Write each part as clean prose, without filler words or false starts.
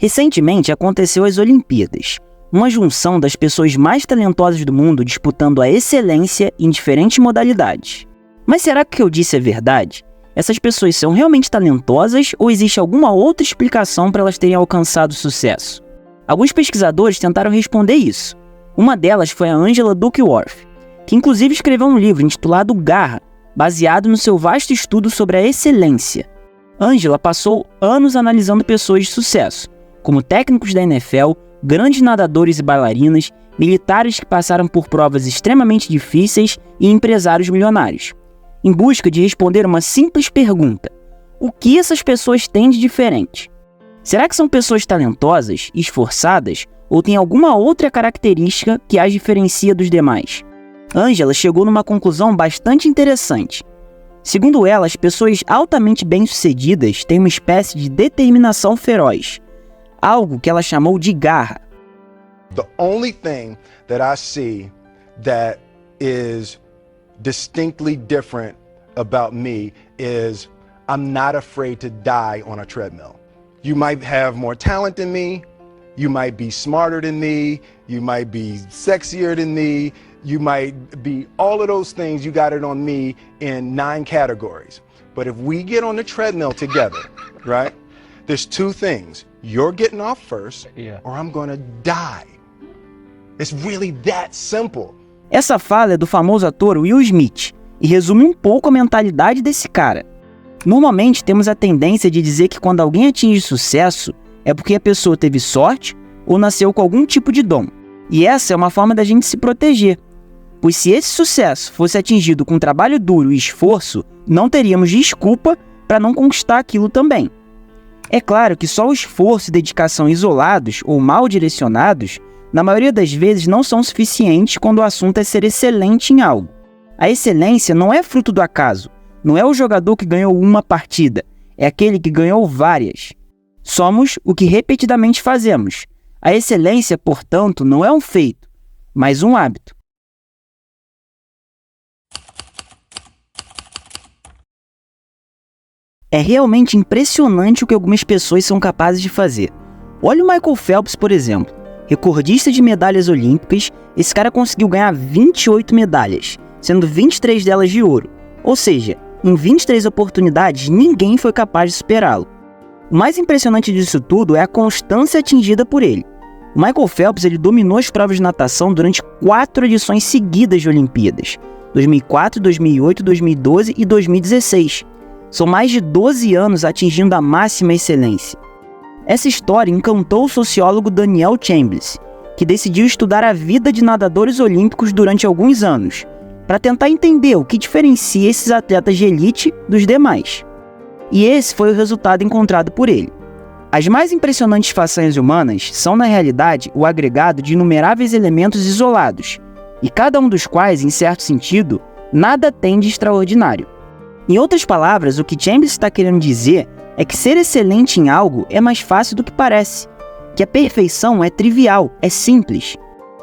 Recentemente aconteceu as Olimpíadas, uma junção das pessoas mais talentosas do mundo disputando a excelência em diferentes modalidades. Mas será que o que eu disse é verdade? Essas pessoas são realmente talentosas ou existe alguma outra explicação para elas terem alcançado sucesso? Alguns pesquisadores tentaram responder isso. Uma delas foi a Angela Duckworth, que inclusive escreveu um livro intitulado Garra, baseado no seu vasto estudo sobre a excelência. Angela passou anos analisando pessoas de sucesso, como técnicos da NFL, grandes nadadores e bailarinas, militares que passaram por provas extremamente difíceis e empresários milionários, em busca de responder uma simples pergunta: o que essas pessoas têm de diferente? Será que são pessoas talentosas, esforçadas, ou tem alguma outra característica que as diferencia dos demais? Angela chegou numa conclusão bastante interessante. Segundo ela, as pessoas altamente bem-sucedidas têm uma espécie de determinação feroz, algo que ela chamou de garra. The only thing that I see that is distinctly different about me is I'm not afraid to die on a treadmill. You might have more talent than me, you might be smarter than me, you might be sexier than me, you might be all of those things. You got it on me in 9 categories. But if we get on the treadmill together, right, there's 2 things. You're getting off first, or I'm gonna die. It's really that simple. Essa fala é do famoso ator Will Smith e resume um pouco a mentalidade desse cara. Normalmente temos a tendência de dizer que quando alguém atinge sucesso é porque a pessoa teve sorte ou nasceu com algum tipo de dom. E essa é uma forma da gente se proteger, pois se esse sucesso fosse atingido com trabalho duro e esforço, não teríamos desculpa para não conquistar aquilo também. É claro que só o esforço e dedicação isolados ou mal direcionados, na maioria das vezes não são suficientes quando o assunto é ser excelente em algo. A excelência não é fruto do acaso, não é o jogador que ganhou uma partida, é aquele que ganhou várias. Somos o que repetidamente fazemos. A excelência, portanto, não é um feito, mas um hábito. É realmente impressionante o que algumas pessoas são capazes de fazer. Olha o Michael Phelps, por exemplo. Recordista de medalhas olímpicas, esse cara conseguiu ganhar 28 medalhas, sendo 23 delas de ouro. Ou seja, em 23 oportunidades, ninguém foi capaz de superá-lo. O mais impressionante disso tudo é a constância atingida por ele. O Michael Phelps ele dominou as provas de natação durante 4 edições seguidas de Olimpíadas: 2004, 2008, 2012 e 2016. São mais de 12 anos atingindo a máxima excelência. Essa história encantou o sociólogo Daniel Chambliss, que decidiu estudar a vida de nadadores olímpicos durante alguns anos, para tentar entender o que diferencia esses atletas de elite dos demais. E esse foi o resultado encontrado por ele. As mais impressionantes façanhas humanas são, na realidade, o agregado de inumeráveis elementos isolados, e cada um dos quais, em certo sentido, nada tem de extraordinário. Em outras palavras, o que Chambliss está querendo dizer é que ser excelente em algo é mais fácil do que parece, que a perfeição é trivial, é simples.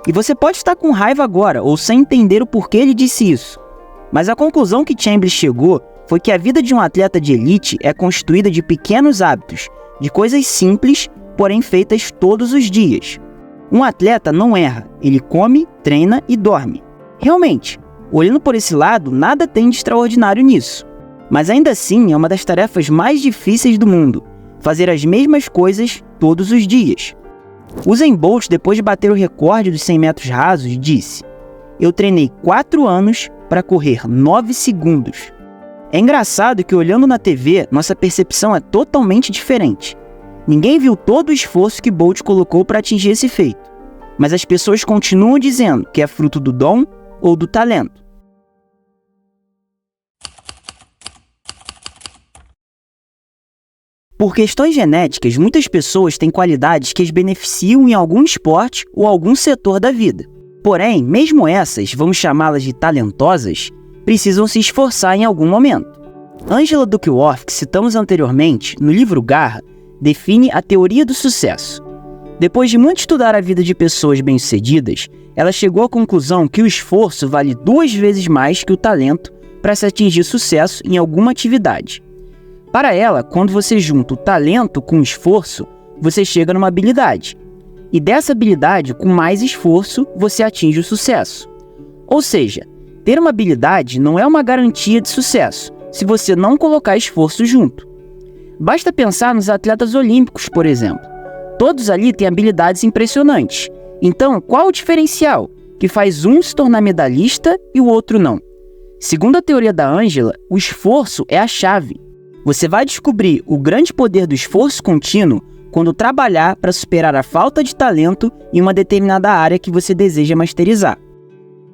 E você pode estar com raiva agora, ou sem entender o porquê ele disse isso. Mas a conclusão que Chambliss chegou foi que a vida de um atleta de elite é constituída de pequenos hábitos, de coisas simples, porém feitas todos os dias. Um atleta não erra, ele come, treina e dorme. Realmente, olhando por esse lado, nada tem de extraordinário nisso. Mas ainda assim é uma das tarefas mais difíceis do mundo, fazer as mesmas coisas todos os dias. Usain Bolt, depois de bater o recorde dos 100 metros rasos, disse: "Eu treinei 4 anos para correr 9 segundos." É engraçado que olhando na TV, nossa percepção é totalmente diferente. Ninguém viu todo o esforço que Bolt colocou para atingir esse feito, mas as pessoas continuam dizendo que é fruto do dom ou do talento. Por questões genéticas, muitas pessoas têm qualidades que as beneficiam em algum esporte ou algum setor da vida. Porém, mesmo essas, vamos chamá-las de talentosas, precisam se esforçar em algum momento. Angela Duckworth, que citamos anteriormente, no livro Garra, define a teoria do sucesso. Depois de muito estudar a vida de pessoas bem-sucedidas, ela chegou à conclusão que o esforço vale 2 vezes mais que o talento para se atingir sucesso em alguma atividade. Para ela, quando você junta o talento com o esforço, você chega numa habilidade. E dessa habilidade, com mais esforço, você atinge o sucesso. Ou seja, ter uma habilidade não é uma garantia de sucesso, se você não colocar esforço junto. Basta pensar nos atletas olímpicos, por exemplo. Todos ali têm habilidades impressionantes. Então, qual o diferencial que faz um se tornar medalhista e o outro não? Segundo a teoria da Angela, o esforço é a chave. Você vai descobrir o grande poder do esforço contínuo quando trabalhar para superar a falta de talento em uma determinada área que você deseja masterizar.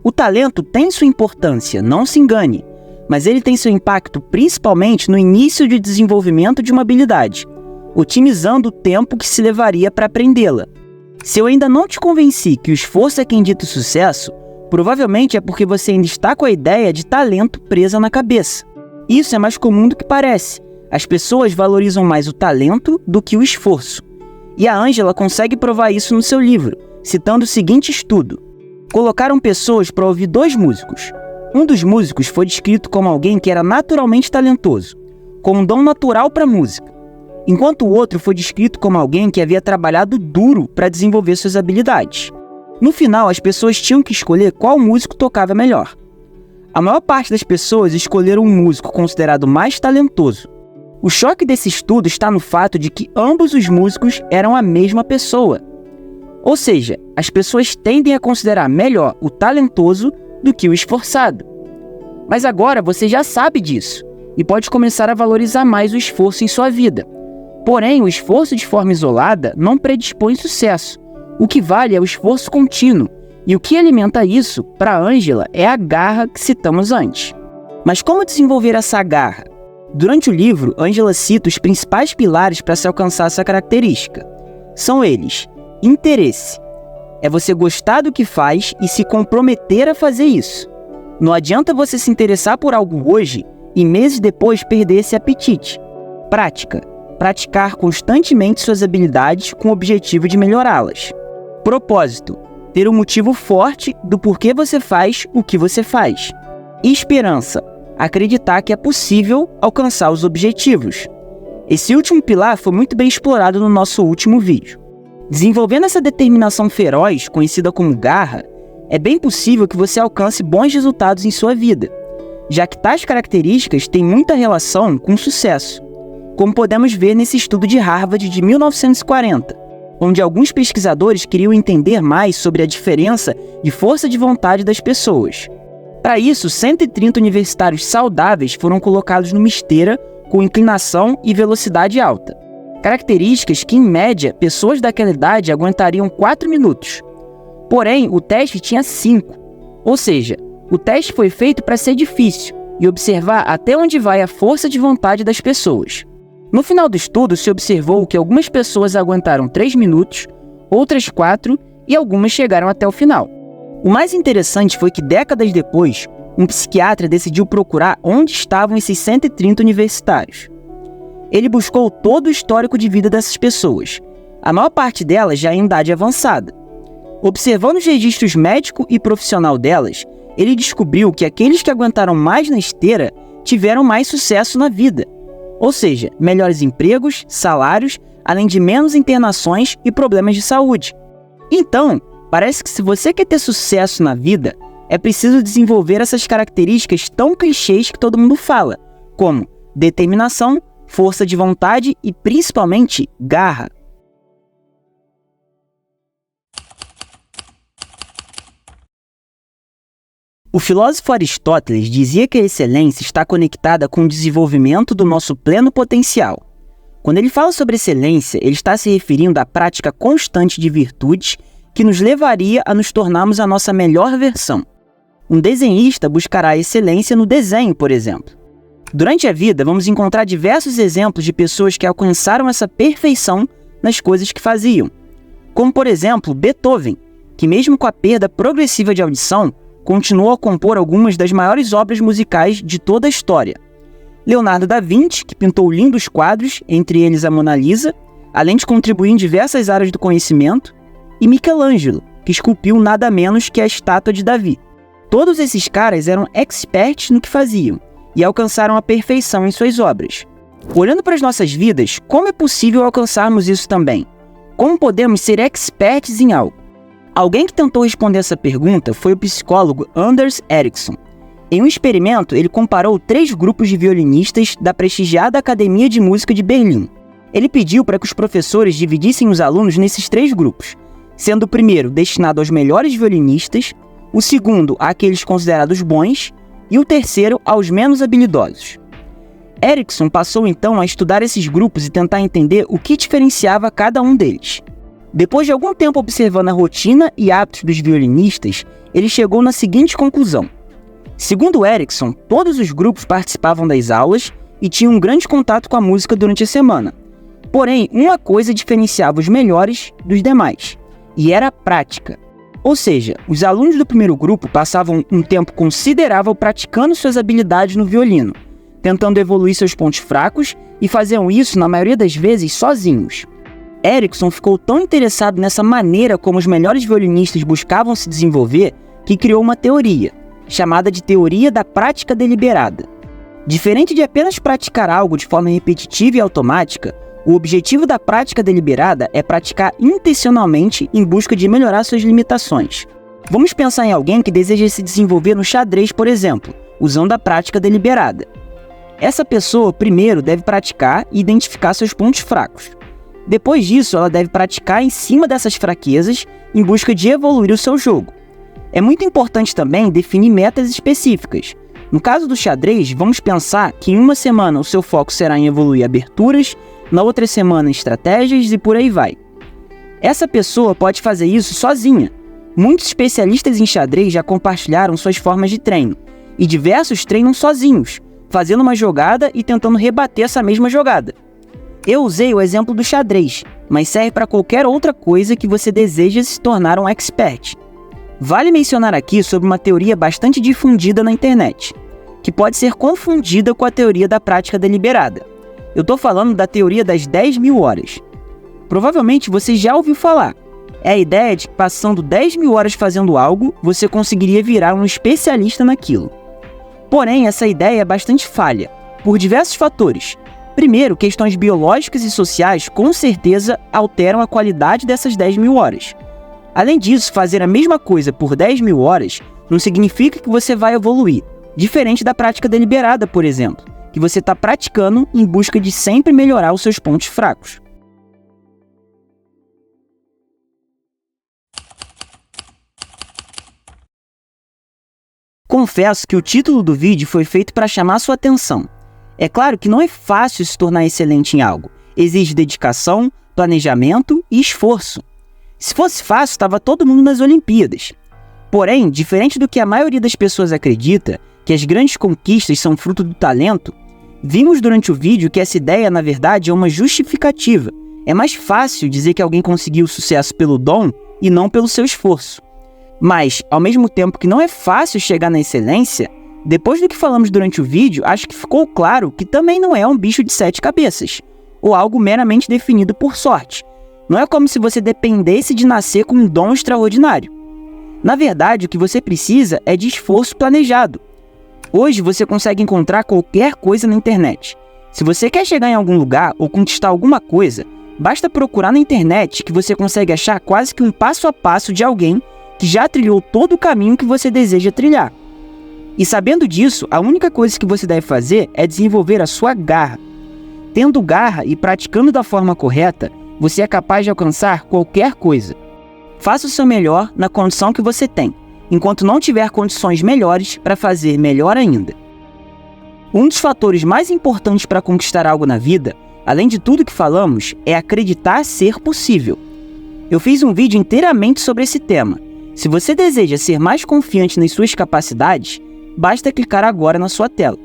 O talento tem sua importância, não se engane, mas ele tem seu impacto principalmente no início de desenvolvimento de uma habilidade, otimizando o tempo que se levaria para aprendê-la. Se eu ainda não te convenci que o esforço é quem dita o sucesso, provavelmente é porque você ainda está com a ideia de talento presa na cabeça. Isso é mais comum do que parece. As pessoas valorizam mais o talento do que o esforço. E a Angela consegue provar isso no seu livro, citando o seguinte estudo. Colocaram pessoas para ouvir 2 músicos. Um dos músicos foi descrito como alguém que era naturalmente talentoso, com um dom natural para a música, enquanto o outro foi descrito como alguém que havia trabalhado duro para desenvolver suas habilidades. No final, as pessoas tinham que escolher qual músico tocava melhor. A maior parte das pessoas escolheram um músico considerado mais talentoso. O choque desse estudo está no fato de que ambos os músicos eram a mesma pessoa. Ou seja, as pessoas tendem a considerar melhor o talentoso do que o esforçado. Mas agora você já sabe disso e pode começar a valorizar mais o esforço em sua vida. Porém, o esforço de forma isolada não predispõe sucesso. O que vale é o esforço contínuo, e o que alimenta isso, para Angela, é a garra que citamos antes. Mas como desenvolver essa garra? Durante o livro, Angela cita os principais pilares para se alcançar essa característica. São eles: interesse. É você gostar do que faz e se comprometer a fazer isso. Não adianta você se interessar por algo hoje e meses depois perder esse apetite. Prática. Praticar constantemente suas habilidades com o objetivo de melhorá-las. Propósito. Ter um motivo forte do porquê você faz o que você faz. Esperança. Acreditar que é possível alcançar os objetivos. Esse último pilar foi muito bem explorado no nosso último vídeo. Desenvolvendo essa determinação feroz, conhecida como garra, é bem possível que você alcance bons resultados em sua vida, já que tais características têm muita relação com sucesso, como podemos ver nesse estudo de Harvard de 1940, onde alguns pesquisadores queriam entender mais sobre a diferença de força de vontade das pessoas. Para isso, 130 universitários saudáveis foram colocados numa esteira com inclinação e velocidade alta, características que, em média, pessoas daquela idade aguentariam 4 minutos. Porém, o teste tinha 5, ou seja, o teste foi feito para ser difícil e observar até onde vai a força de vontade das pessoas. No final do estudo, se observou que algumas pessoas aguentaram 3 minutos, outras 4 e algumas chegaram até o final. O mais interessante foi que, décadas depois, um psiquiatra decidiu procurar onde estavam esses 130 universitários. Ele buscou todo o histórico de vida dessas pessoas, a maior parte delas já em idade avançada. Observando os registros médico e profissional delas, ele descobriu que aqueles que aguentaram mais na esteira tiveram mais sucesso na vida. Ou seja, melhores empregos, salários, além de menos internações e problemas de saúde. Então, parece que se você quer ter sucesso na vida, é preciso desenvolver essas características tão clichês que todo mundo fala, como determinação, força de vontade e, principalmente, garra. O filósofo Aristóteles dizia que a excelência está conectada com o desenvolvimento do nosso pleno potencial. Quando ele fala sobre excelência, ele está se referindo à prática constante de virtudes que nos levaria a nos tornarmos a nossa melhor versão. Um desenhista buscará a excelência no desenho, por exemplo. Durante a vida, vamos encontrar diversos exemplos de pessoas que alcançaram essa perfeição nas coisas que faziam. Como, por exemplo, Beethoven, que mesmo com a perda progressiva de audição, continuou a compor algumas das maiores obras musicais de toda a história. Leonardo da Vinci, que pintou lindos quadros, entre eles a Mona Lisa, além de contribuir em diversas áreas do conhecimento, e Michelangelo, que esculpiu nada menos que a estátua de Davi. Todos esses caras eram experts no que faziam e alcançaram a perfeição em suas obras. Olhando para as nossas vidas, como é possível alcançarmos isso também? Como podemos ser experts em algo? Alguém que tentou responder essa pergunta foi o psicólogo Anders Ericsson. Em um experimento, ele comparou 3 grupos de violinistas da prestigiada Academia de Música de Berlim. Ele pediu para que os professores dividissem os alunos nesses 3 grupos, sendo o primeiro destinado aos melhores violinistas, o segundo àqueles considerados bons e o terceiro aos menos habilidosos. Ericsson passou então a estudar esses grupos e tentar entender o que diferenciava cada um deles. Depois de algum tempo observando a rotina e hábitos dos violinistas, ele chegou na seguinte conclusão. Segundo Ericsson, todos os grupos participavam das aulas e tinham um grande contato com a música durante a semana. Porém, uma coisa diferenciava os melhores dos demais, e era a prática. Ou seja, os alunos do primeiro grupo passavam um tempo considerável praticando suas habilidades no violino, tentando evoluir seus pontos fracos e faziam isso, na maioria das vezes, sozinhos. Ericsson ficou tão interessado nessa maneira como os melhores violinistas buscavam se desenvolver que criou uma teoria, chamada de teoria da prática deliberada. Diferente de apenas praticar algo de forma repetitiva e automática, o objetivo da prática deliberada é praticar intencionalmente em busca de melhorar suas limitações. Vamos pensar em alguém que deseja se desenvolver no xadrez, por exemplo, usando a prática deliberada. Essa pessoa primeiro deve praticar e identificar seus pontos fracos. Depois disso, ela deve praticar em cima dessas fraquezas em busca de evoluir o seu jogo. É muito importante também definir metas específicas. No caso do xadrez, vamos pensar que em uma semana o seu foco será em evoluir aberturas, na outra semana estratégias e por aí vai. Essa pessoa pode fazer isso sozinha. Muitos especialistas em xadrez já compartilharam suas formas de treino, e diversos treinam sozinhos, fazendo uma jogada e tentando rebater essa mesma jogada. Eu usei o exemplo do xadrez, mas serve para qualquer outra coisa que você deseja se tornar um expert. Vale mencionar aqui sobre uma teoria bastante difundida na internet, que pode ser confundida com a teoria da prática deliberada. Eu estou falando da teoria das 10.000 horas. Provavelmente você já ouviu falar. É a ideia de que passando 10.000 horas fazendo algo, você conseguiria virar um especialista naquilo. Porém, essa ideia é bastante falha, por diversos fatores. Primeiro, questões biológicas e sociais com certeza alteram a qualidade dessas 10.000 horas. Além disso, fazer a mesma coisa por 10.000 horas não significa que você vai evoluir, diferente da prática deliberada, por exemplo, que você está praticando em busca de sempre melhorar os seus pontos fracos. Confesso que o título do vídeo foi feito para chamar sua atenção. É claro que não é fácil se tornar excelente em algo. Exige dedicação, planejamento e esforço. Se fosse fácil, estava todo mundo nas Olimpíadas. Porém, diferente do que a maioria das pessoas acredita, que as grandes conquistas são fruto do talento, vimos durante o vídeo que essa ideia, na verdade, é uma justificativa. É mais fácil dizer que alguém conseguiu sucesso pelo dom e não pelo seu esforço. Mas, ao mesmo tempo que não é fácil chegar na excelência, depois do que falamos durante o vídeo, acho que ficou claro que também não é um bicho de 7 cabeças, ou algo meramente definido por sorte. Não é como se você dependesse de nascer com um dom extraordinário. Na verdade, o que você precisa é de esforço planejado. Hoje você consegue encontrar qualquer coisa na internet. Se você quer chegar em algum lugar ou conquistar alguma coisa, basta procurar na internet que você consegue achar quase que um passo a passo de alguém que já trilhou todo o caminho que você deseja trilhar. E sabendo disso, a única coisa que você deve fazer é desenvolver a sua garra. Tendo garra e praticando da forma correta, você é capaz de alcançar qualquer coisa. Faça o seu melhor na condição que você tem, enquanto não tiver condições melhores para fazer melhor ainda. Um dos fatores mais importantes para conquistar algo na vida, além de tudo que falamos, é acreditar ser possível. Eu fiz um vídeo inteiramente sobre esse tema. Se você deseja ser mais confiante nas suas capacidades, basta clicar agora na sua tela.